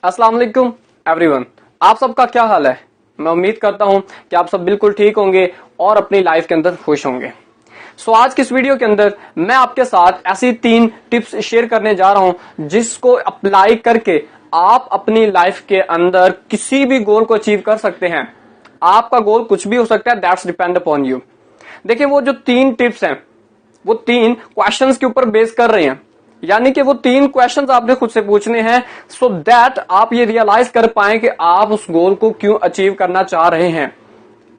अस्सलाम वालेकुम एवरीवन, आप सबका क्या हाल है। मैं उम्मीद करता हूं कि आप सब बिल्कुल ठीक होंगे और अपनी लाइफ के अंदर खुश होंगे। आज की इस वीडियो के अंदर मैं आपके साथ ऐसी 3 टिप्स शेयर करने जा रहा हूं जिसको अप्लाई करके आप अपनी लाइफ के अंदर किसी भी गोल को अचीव कर सकते हैं। आपका गोल कुछ भी हो सकता है, दैट्स डिपेंड अपॉन यू। देखिए, वो जो 3 टिप्स हैं वो 3 क्वेश्चंस के ऊपर बेस कर रहे हैं, यानी कि वो 3 क्वेश्चंस आपने खुद से पूछने हैं सो दैट आप ये रियलाइज कर पाए कि आप उस गोल को क्यों अचीव करना चाह रहे हैं,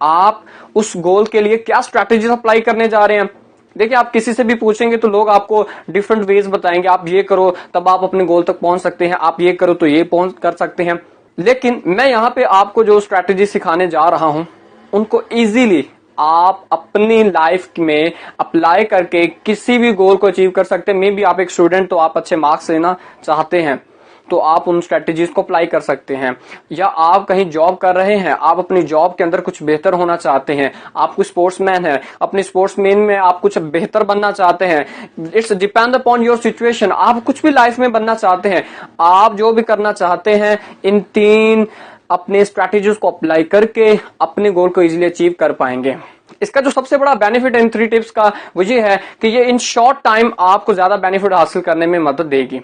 आप उस गोल के लिए क्या स्ट्रैटेजी अप्लाई करने जा रहे हैं। देखिए, आप किसी से भी पूछेंगे तो लोग आपको डिफरेंट वेज बताएंगे, आप ये करो तब आप अपने गोल तक पहुंच सकते हैं, आप ये करो तो ये पहुंच कर सकते हैं। लेकिन मैं यहां पे आपको जो स्ट्रैटेजी सिखाने जा रहा हूं उनको इजीली आप अपनी लाइफ में अप्लाई करके किसी भी गोल को अचीव कर सकते हैं। मे बी आप एक स्टूडेंट, तो आप अच्छे मार्क्स लेना चाहते हैं तो आप उन स्ट्रेटेजीज को अप्लाई कर सकते हैं, या आप कहीं जॉब कर रहे हैं, आप अपनी जॉब के अंदर कुछ बेहतर होना चाहते हैं, आप कुछ स्पोर्ट्समैन है, अपनी स्पोर्ट्समैन में आप कुछ बेहतर बनना चाहते हैं। It's depend upon your situation, आप कुछ भी लाइफ में बनना चाहते हैं, आप जो भी करना चाहते हैं, इन 3 अपने स्ट्रैटेजीज को अप्लाई करके अपने गोल को इजीली अचीव कर पाएंगे। इसका जो सबसे बड़ा बेनिफिट इन 3 टिप्स का वो ये है कि ये इन शॉर्ट टाइम आपको ज्यादा बेनिफिट हासिल करने में मदद देगी,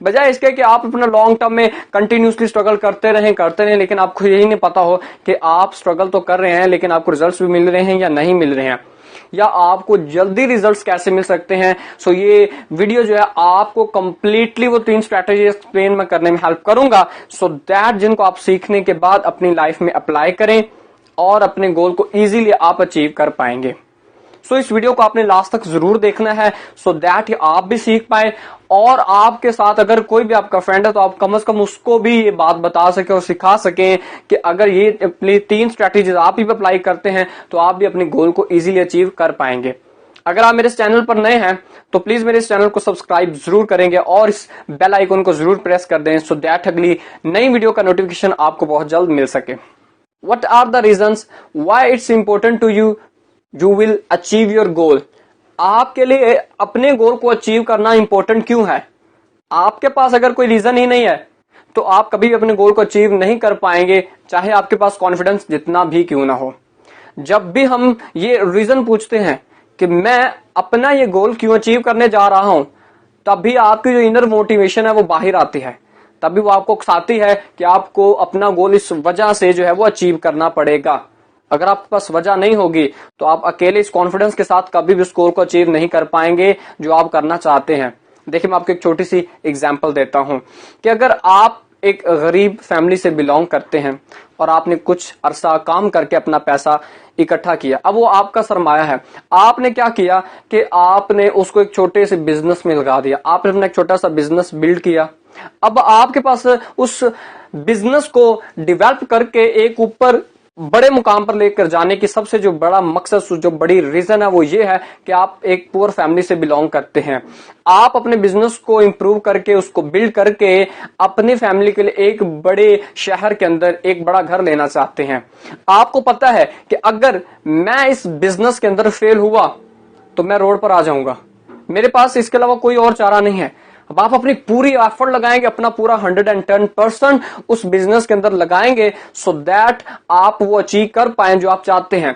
बजाय इसके कि आप अपना लॉन्ग टर्म में कंटिन्यूसली स्ट्रगल करते रहें, लेकिन आपको यही नहीं पता हो कि आप स्ट्रगल तो कर रहे हैं लेकिन आपको रिजल्ट्स भी मिल रहे हैं या नहीं मिल रहे हैं, या आपको जल्दी रिजल्ट्स कैसे मिल सकते हैं। ये वीडियो जो है आपको कंप्लीटली वो 3 स्ट्रैटेजी एक्सप्लेन मैं करने में हेल्प करूंगा, सो दैट जिनको आप सीखने के बाद अपनी लाइफ में अप्लाई करें और अपने गोल को इजीली आप अचीव कर पाएंगे। इस वीडियो को आपने लास्ट तक जरूर देखना है सो दैट आप भी सीख पाए, और आपके साथ अगर कोई भी आपका फ्रेंड है तो आप कम से कम उसको भी ये बात बता सके और सिखा सके कि अगर ये अपनी 3 स्ट्रैटेजीज आप ही अप्लाई करते हैं तो आप भी अपने गोल को इजीली अचीव कर पाएंगे। अगर आप मेरे इस चैनल पर नए हैं तो प्लीज मेरे इस चैनल को सब्सक्राइब जरूर करेंगे और इस बेल आइकन को जरूर प्रेस कर दें सो दैट अगली नई वीडियो का नोटिफिकेशन आपको बहुत जल्द मिल सके। What are the reasons why it's important to you will achieve your goal? आपके लिए अपने गोल को अचीव करना इंपॉर्टेंट क्यों है? आपके पास अगर कोई रीजन ही नहीं है तो आप कभी भी अपने गोल को अचीव नहीं कर पाएंगे, चाहे आपके पास कॉन्फिडेंस जितना भी क्यों ना हो। जब भी हम ये रीजन पूछते हैं कि मैं अपना ये गोल क्यों अचीव करने जा रहा हूं, तभी आपकी जो इनर मोटिवेशन है वो बाहर आती है, तभी वो आपको उकसाती है कि आपको अपना गोल इस वजह से जो है वो अचीव करना पड़ेगा। अगर आपके पास वजह नहीं होगी तो आप अकेले इस कॉन्फिडेंस के साथ कभी भी उस गोल को अचीव नहीं कर पाएंगे जो आप करना चाहते हैं। देखिए, मैं आपको एक छोटी सी एग्जांपल देता हूं कि अगर आप एक गरीब फैमिली से बिलोंग करते हैं और आपने कुछ अरसा काम करके अपना पैसा इकट्ठा किया, अब वो आपका सरमाया है, आपने क्या किया कि आपने उसको एक छोटे से बिजनेस में लगा दिया, आपने अपना एक छोटा सा बिजनेस बिल्ड किया। अब आपके पास उस बिजनेस को डेवलप करके एक ऊपर बड़े मुकाम पर लेकर जाने की सबसे जो बड़ा मकसद, जो बड़ी रीजन है वो ये है कि आप एक पुअर फैमिली से बिलोंग करते हैं। आप अपने बिजनेस को इंप्रूव करके, उसको बिल्ड करके अपनी फैमिली के लिए एक बड़े शहर के अंदर एक बड़ा घर लेना चाहते हैं। आपको पता है कि अगर मैं इस बिजनेस के अंदर फेल हुआ तो मैं रोड पर आ जाऊंगा, मेरे पास इसके अलावा कोई और चारा नहीं है। अब आप अपनी पूरी एफर्ट लगाएंगे, अपना पूरा 110% उस बिजनेस के अंदर लगाएंगे सो दैट आप वो अचीव कर पाए जो आप चाहते हैं।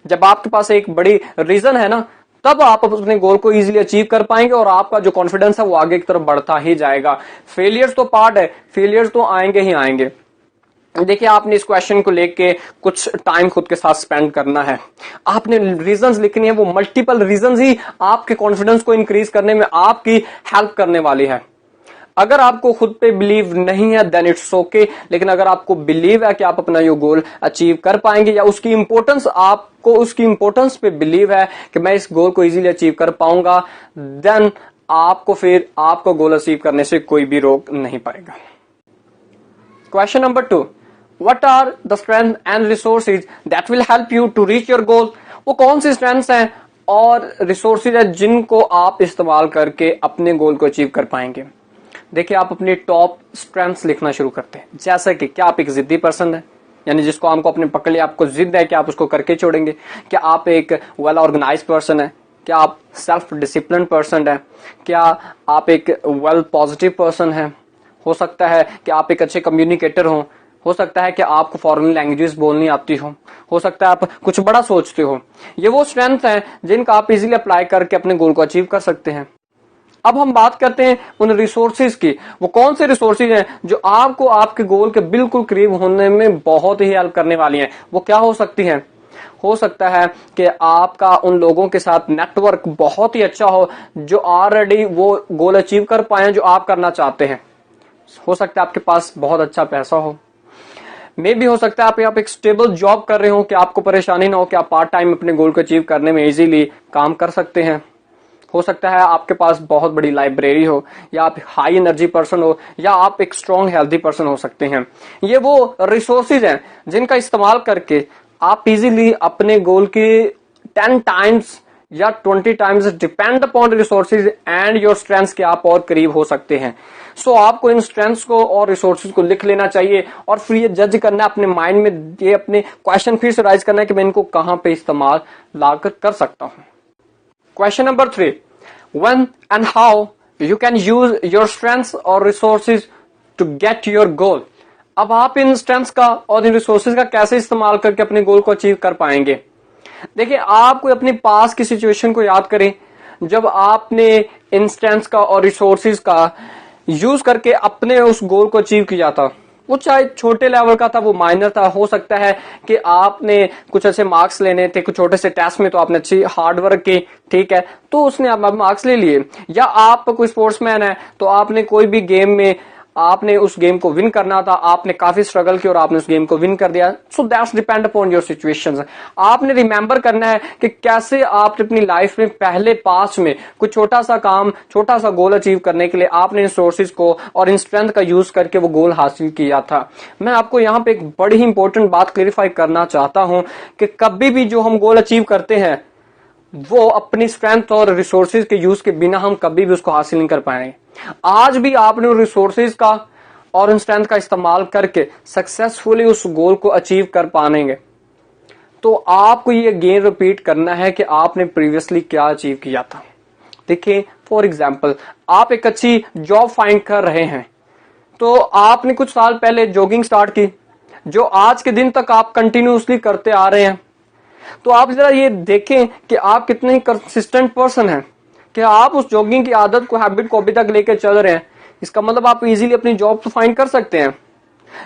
जब आपके पास एक बड़ी रीजन है ना, तब आप अपने गोल को इजीली अचीव कर पाएंगे और आपका जो कॉन्फिडेंस है वो आगे की तरफ बढ़ता ही जाएगा। फेलियर्स तो पार्ट है, फेलियर्स तो आएंगे ही आएंगे। देखिए, आपने इस क्वेश्चन को लेके कुछ टाइम खुद के साथ स्पेंड करना है, आपने रीजंस लिखनी है, वो मल्टीपल रीजंस ही आपके कॉन्फिडेंस को इंक्रीज करने में आपकी हेल्प करने वाली है। अगर आपको खुद पे बिलीव नहीं है देन इट्स ओके, लेकिन अगर आपको बिलीव है कि आप अपना ये गोल अचीव कर पाएंगे, या उसकी इंपॉर्टेंस, आपको उसकी इंपॉर्टेंस पे बिलीव है कि मैं इस गोल को इजीली अचीव कर पाऊंगा, देन आपको फिर आपको गोल अचीव करने से कोई भी रोक नहीं पाएगा। Question number 2, What are the strengths and resources that will help you to reach your goal? वो कौन सी स्ट्रेंथ्स हैं और रिसोर्सेज है जिनको आप इस्तेमाल करके अपने गोल को अचीव कर पाएंगे। देखिए, आप अपनी टॉप स्ट्रेंथ्स लिखना शुरू करते हैं, जैसे कि क्या आप एक जिद्दी पर्सन है, यानी जिसको आपको अपने पकड़ लिया, आपको जिद है कि आप उसको करके छोड़ेंगे। क्या आप एक वेल ऑर्गेनाइज्ड पर्सन है, क्या आप सेल्फ डिसिप्लिन पर्सन है, क्या आप एक वेल पॉजिटिव पर्सन है। हो सकता है कि आप एक अच्छे कम्युनिकेटर हो सकता है कि आपको फॉरेन लैंग्वेजेस बोलनी आती हो सकता है आप कुछ बड़ा सोचते हो। ये वो स्ट्रेंथ है जिनका आप इजीली अप्लाई करके अपने गोल को अचीव कर सकते हैं। अब हम बात करते हैं उन रिसोर्सेज की। वो कौन से रिसोर्सेज हैं जो आपको आपके गोल के बिल्कुल करीब होने में बहुत ही हेल्प करने वाली हैं। वो क्या हो सकती हैं? हो सकता है कि आपका उन लोगों के साथ नेटवर्क बहुत ही अच्छा हो जो ऑलरेडी वो गोल अचीव कर पाए जो आप करना चाहते हैं। हो सकता है आपके पास बहुत अच्छा पैसा हो, मे भी हो सकता है आप एक स्टेबल जॉब कर रहे हो कि आपको परेशानी ना हो कि आप पार्ट टाइम अपने गोल को अचीव करने में इजीली काम कर सकते हैं। हो सकता है आपके पास बहुत बड़ी लाइब्रेरी हो, या आप हाई एनर्जी पर्सन हो, या आप एक स्ट्रॉन्ग हेल्दी पर्सन हो सकते हैं। ये वो रिसोर्सेज हैं जिनका इस्तेमाल करके आप इजीली अपने गोल की 10 टाइम्स या 20 times depend upon resources and your strengths के आप और करीब हो सकते हैं। सो आपको इन स्ट्रेंथ्स को और रिसोर्सेज को लिख लेना चाहिए और फिर ये जज करना अपने माइंड में, ये अपने क्वेश्चन फिर से राइज करना है कि मैं इनको कहां पे इस्तेमाल लाकर कर सकता हूं। Question number 3. When and how you can use your strengths or resources to get your goal. अब आप इन स्ट्रेंथ्स का और इन रिसोर्सेज का कैसे इस्तेमाल करके अपने गोल को अचीव कर पाएंगे। देखिए, आप कोई अपनी पास की सिचुएशन को याद करें जब आपने इन स्ट्रेंथ्स का और रिसोर्सेज का यूज करके अपने उस गोल को अचीव किया था। वो चाहे छोटे लेवल का था, वो माइनर था। हो सकता है कि आपने कुछ अच्छे मार्क्स लेने थे कुछ छोटे से टेस्ट में, तो आपने अच्छी हार्ड वर्क की, ठीक है, तो उसने आप मार्क्स ले लिए। या आप कोई स्पोर्ट्समैन है तो आपने कोई भी गेम में आपने उस गेम को विन करना था, आपने काफी स्ट्रगल की और आपने उस गेम को विन कर दिया। So that's depend upon your situations. आपने रिमेंबर करना है कि कैसे आप अपनी लाइफ में पहले पास में कुछ छोटा सा काम, छोटा सा गोल अचीव करने के लिए आपने इन सोर्सेज को और इन स्ट्रेंथ का यूज करके वो गोल हासिल किया था। मैं आपको यहाँ पे एक बड़ी ही इंपॉर्टेंट बात क्लेरिफाई करना चाहता हूं कि कभी भी जो हम गोल अचीव करते हैं वो अपनी स्ट्रेंथ और रिसोर्सेज के यूज के बिना हम कभी भी उसको हासिल नहीं कर पाएंगे। आज भी आपने उन रिसोर्सेज का और उन स्ट्रेंथ का इस्तेमाल करके सक्सेसफुली उस गोल को अचीव कर पाएंगे, तो आपको ये गेन रिपीट करना है कि आपने प्रीवियसली क्या अचीव किया था। देखिए, फॉर एग्जाम्पल, आप एक अच्छी जॉब फाइंड कर रहे हैं, तो आपने कुछ साल पहले जॉगिंग स्टार्ट की जो आज के दिन तक आप कंटिन्यूसली करते आ रहे हैं। तो आप जरा ये देखें कि आप कितने कंसिस्टेंट पर्सन हैं, कि आप उस जॉगिंग की आदत को, हैबिट को अभी तक लेकर चल रहे हैं। इसका मतलब आप इजीली अपनी जॉब तो फाइंड कर सकते हैं।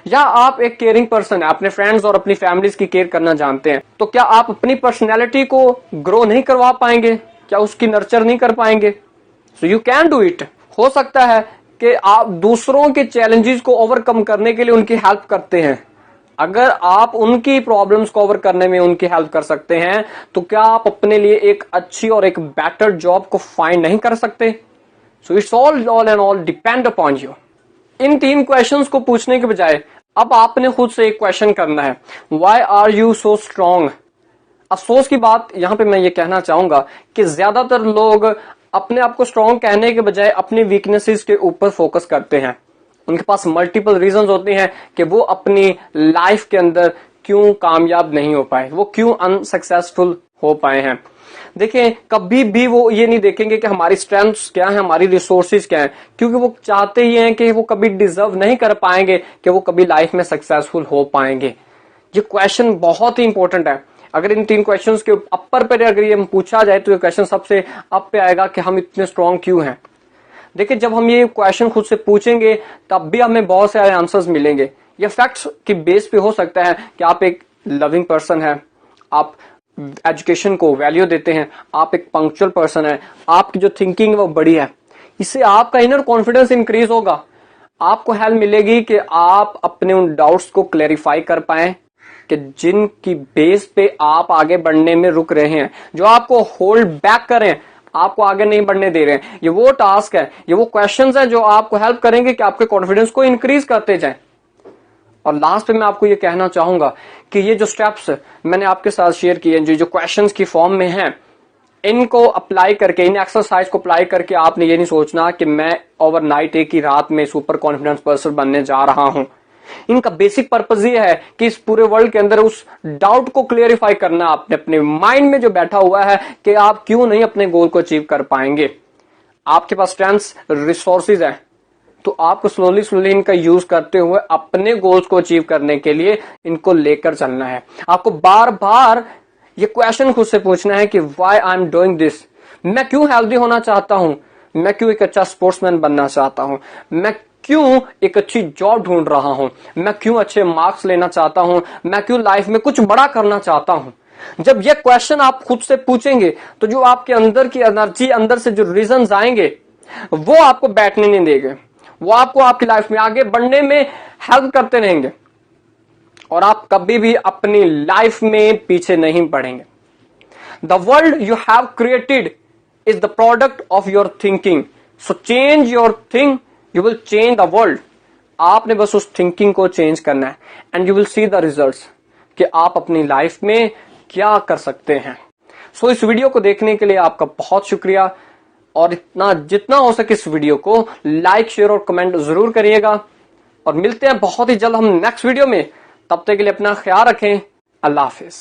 या आप एक केयरिंग पर्सन है, अपने फ्रेंड्स और अपनी फैमिलीज की केयर करना जानते हैं, तो क्या आप अपनी पर्सनैलिटी को ग्रो नहीं करवा पाएंगे? क्या उसकी नर्चर नहीं कर पाएंगे? So you can do it. हो सकता है कि आप दूसरों के चैलेंजेस को ओवरकम करने के लिए उनकी हेल्प करते हैं। अगर आप उनकी प्रॉब्लम्स को ओवर करने में उनकी हेल्प कर सकते हैं, तो क्या आप अपने लिए एक अच्छी और एक बेटर जॉब को फाइंड नहीं कर सकते? So it's all and all depend upon you. In 3 questions को पूछने के बजाय अब आपने खुद से एक क्वेश्चन करना है, why are you so strong. अफसोस की बात यहां पे मैं ये कहना चाहूंगा कि ज्यादातर लोग अपने आप को स्ट्रॉन्ग कहने के बजाय अपनी वीकनेसेस के ऊपर फोकस करते हैं। उनके पास मल्टीपल रीजंस होते हैं कि वो अपनी लाइफ के अंदर क्यों कामयाब नहीं हो पाए, वो क्यों अनसक्सेसफुल हो पाए हैं। देखिए, कभी भी वो ये नहीं देखेंगे कि हमारी स्ट्रेंथ्स क्या है, हमारी रिसोर्सेज क्या है, क्योंकि वो चाहते ही हैं कि वो कभी डिजर्व नहीं कर पाएंगे कि वो कभी लाइफ में सक्सेसफुल हो पाएंगे। ये क्वेश्चन बहुत ही इंपॉर्टेंट है। अगर इन 3 क्वेश्चंस के अपर पर अगर ये पूछा जाए तो ये क्वेश्चन सबसे अप पे आएगा कि हम इतने स्ट्रॉन्ग क्यों हैं। देखिए, जब हम ये क्वेश्चन खुद से पूछेंगे तब भी हमें बहुत सारे आंसर्स मिलेंगे। ये फैक्ट्स की बेस पे हो सकता है कि आप एक लविंग पर्सन है, आप एजुकेशन को वैल्यू देते हैं, आप एक पंक्चुअल पर्सन है, आपकी जो थिंकिंग है वो बड़ी है। इससे आपका इनर कॉन्फिडेंस इंक्रीज होगा। आपको हेल्प मिलेगी कि आप अपने उन डाउट्स को क्लैरिफाई कर पाए कि जिनकी बेस पे आप आगे बढ़ने में रुक रहे हैं, जो आपको होल्ड बैक करें, आपको आगे नहीं बढ़ने दे रहे हैं। ये वो टास्क है, ये वो क्वेश्चंस हैं जो आपको हेल्प करेंगे कि आपके कॉन्फिडेंस को इंक्रीज करते जाएं। और लास्ट में मैं आपको ये कहना चाहूंगा कि ये जो स्टेप्स मैंने आपके साथ शेयर किए, जो क्वेश्चंस की फॉर्म में हैं, इनको अप्लाई करके, इन एक्सरसाइज को अप्लाई करके आपने ये नहीं सोचना कि मैं ओवरनाइट एक ही रात में सुपर कॉन्फिडेंस पर्सन बनने जा रहा हूं। इनका बेसिक पर्पज ये है कि इस पूरे वर्ल्ड के अंदर उस डाउट को क्लियरिफाई करना आपने अपने माइंड में जो बैठा हुआ है कि आप क्यों नहीं अपने गोल को अचीव कर पाएंगे। आपके पास स्ट्रेंथ्स, रिसोर्सेज है, तो आपको स्लोली स्लोली इनका यूज करते हुए अपने गोल्स को अचीव करने के लिए इनको लेकर चलना है। आपको बार बार ये क्वेश्चन खुद से पूछना है कि why I am doing this, मैं क्यों हेल्दी होना चाहता हूं, मैं क्यों एक अच्छा स्पोर्ट्समैन बनना चाहता हूं, मैं क्यों एक अच्छी जॉब ढूंढ रहा हूं, मैं क्यों अच्छे मार्क्स लेना चाहता हूं, मैं क्यों लाइफ में कुछ बड़ा करना चाहता हूं। जब ये क्वेश्चन आप खुद से पूछेंगे तो जो आपके अंदर की एनर्जी, अंदर से जो रीजंस आएंगे वो आपको बैठने नहीं देंगे, वो आपको आपकी लाइफ में आगे बढ़ने में हेल्प करते रहेंगे और आप कभी भी अपनी लाइफ में पीछे नहीं पड़ेंगे। The world you have created is the product of your thinking, so change your think, you will change the world. आपने बस उस थिंकिंग को चेंज करना है and you will see the results कि आप अपनी लाइफ में क्या कर सकते हैं। सो इस वीडियो को देखने के लिए आपका बहुत शुक्रिया और इतना जितना हो सके इस वीडियो को लाइक, शेयर और कमेंट जरूर करिएगा और मिलते हैं बहुत ही जल्द हम नेक्स्ट वीडियो में। तब तक के लिए अपना ख्याल रखें। अल्लाह हाफिज।